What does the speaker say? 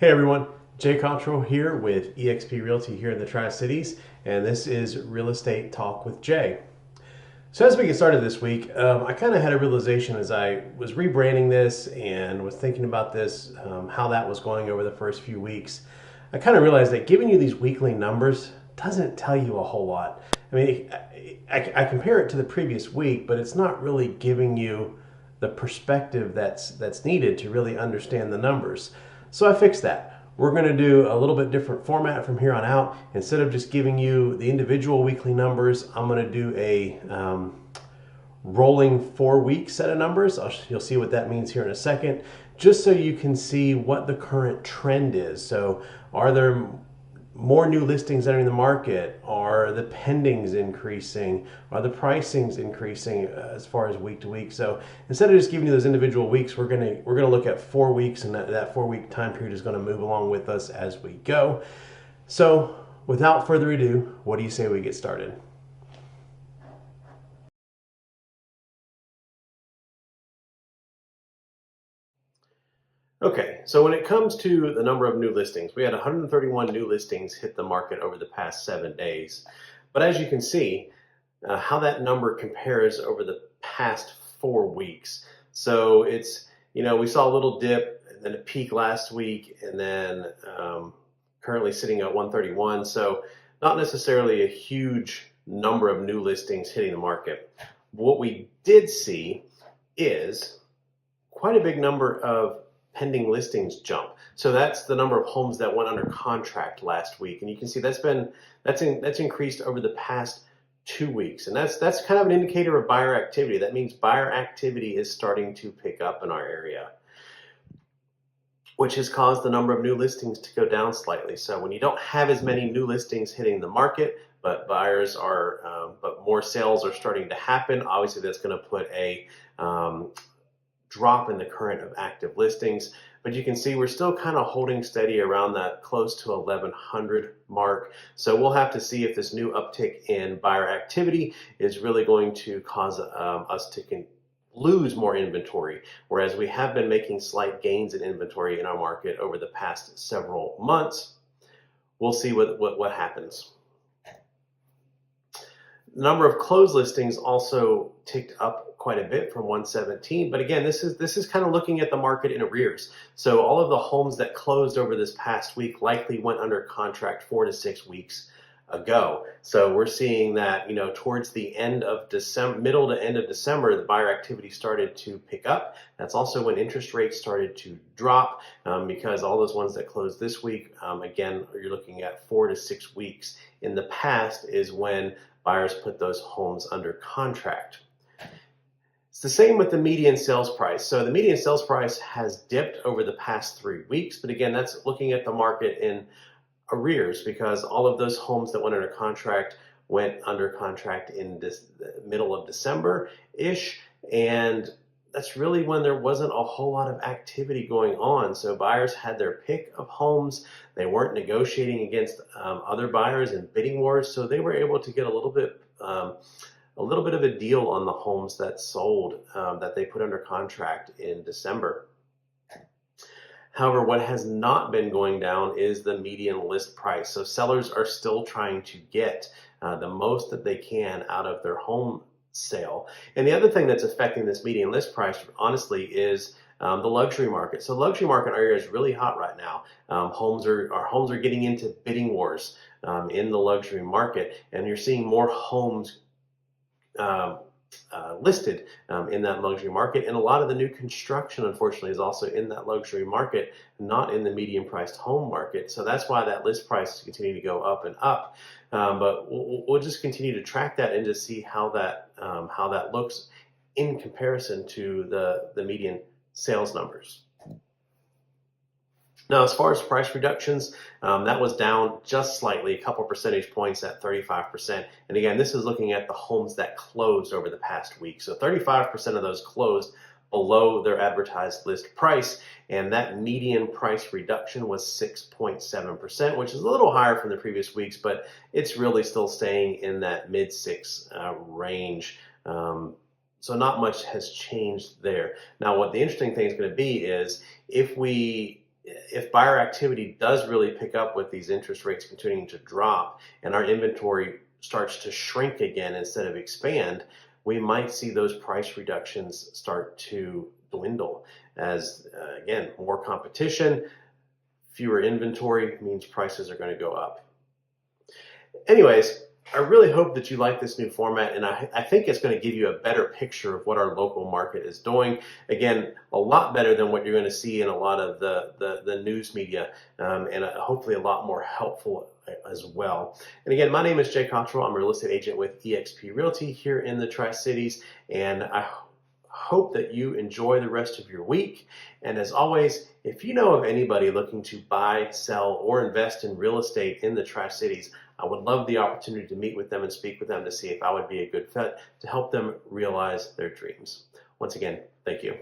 Hey everyone, Jay Cottrell here with eXp Realty here in the Tri-Cities, and this is Real Estate Talk with Jay. So as we get started this week, I kind of had a realization as I was rebranding this and was thinking about this, how that was going over the first few weeks. I kind of realized that giving you these weekly numbers doesn't tell you a whole lot. I mean, I compare it to the previous week, but it's not really giving you the perspective that's needed to really understand the numbers. So I fixed that. We're going to do a little bit different format from here on out. Instead of just giving you the individual weekly numbers, I'm going to do a rolling 4-week set of numbers. You'll see what that means here in a second, just so you can see what the current trend is. So are there more new listings entering the market? Are the pendings increasing? Are the pricings increasing as far as week to week? So instead of just giving you those individual weeks, we're gonna look at 4 weeks, and that 4-week time period is going to move along with us as we go. So without further ado, what do you say we get started? Okay, so when it comes to the number of new listings, we had 131 new listings hit the market over the past 7 days. But as you can see, how that number compares over the past 4 weeks. So it's, we saw a little dip and then a peak last week, and then currently sitting at 131. So not necessarily a huge number of new listings hitting the market. What we did see is quite a big number of pending listings jump. So that's the number of homes that went under contract last week, and you can see that's increased over the past 2 weeks, and that's kind of an indicator of buyer activity. That means buyer activity is starting to pick up in our area, which has caused the number of new listings to go down slightly. So when you don't have as many new listings hitting the market, but but more sales are starting to happen, obviously that's going to put a drop in the current of active listings. But you can see we're still kind of holding steady around that close to 1,100 mark. So we'll have to see if this new uptick in buyer activity is really going to cause us to lose more inventory, whereas we have been making slight gains in inventory in our market over the past several months. We'll see what happens. The number of closed listings also ticked up quite a bit from 117, but again, this is kind of looking at the market in arrears. So all of the homes that closed over this past week likely went under contract 4 to 6 weeks ago. So we're seeing that, towards the end of December, middle to end of December, the buyer activity started to pick up. That's also when interest rates started to drop, because all those ones that closed this week, again, you're looking at 4 to 6 weeks. In the past is when buyers put those homes under contract. It's the same with the median sales price. So the median sales price has dipped over the past 3 weeks, but again, that's looking at the market in arrears, because all of those homes that went under contract in this middle of December-ish, and that's really when there wasn't a whole lot of activity going on. So buyers had their pick of homes. They weren't negotiating against other buyers in bidding wars, so they were able to get a little bit of a deal on the homes that sold, that they put under contract in December. However, what has not been going down is the median list price. So sellers are still trying to get the most that they can out of their home sale. And the other thing that's affecting this median list price, honestly, is the luxury market. So the luxury market area is really hot right now. Homes are getting into bidding wars in the luxury market, and you're seeing more homes listed in that luxury market, and a lot of the new construction, unfortunately, is also in that luxury market, not in the medium priced home market. So that's why that list price is continuing to go up and up. But we'll just continue to track that and to see how that looks in comparison to the median sales numbers. Now, as far as price reductions, that was down just slightly, a couple percentage points at 35%. And again, this is looking at the homes that closed over the past week. So 35% of those closed below their advertised list price, and that median price reduction was 6.7%, which is a little higher from the previous weeks, but it's really still staying in that mid-6 range. So not much has changed there. Now, what the interesting thing is going to be is if we if buyer activity does really pick up with these interest rates continuing to drop and our inventory starts to shrink again instead of expand, we might see those price reductions start to dwindle as, again, more competition, fewer inventory means prices are going to go up. Anyways, I really hope that you like this new format, and I think it's going to give you a better picture of what our local market is doing. Again, a lot better than what you're going to see in a lot of the news media, and hopefully a lot more helpful as well. And again, my name is Jay Cottrell. I'm a real estate agent with eXp Realty here in the Tri-Cities, and I hope that you enjoy the rest of your week. And as always, if you know of anybody looking to buy, sell, or invest in real estate in the Tri-Cities, I would love the opportunity to meet with them and speak with them to see if I would be a good fit to help them realize their dreams. Once again, thank you.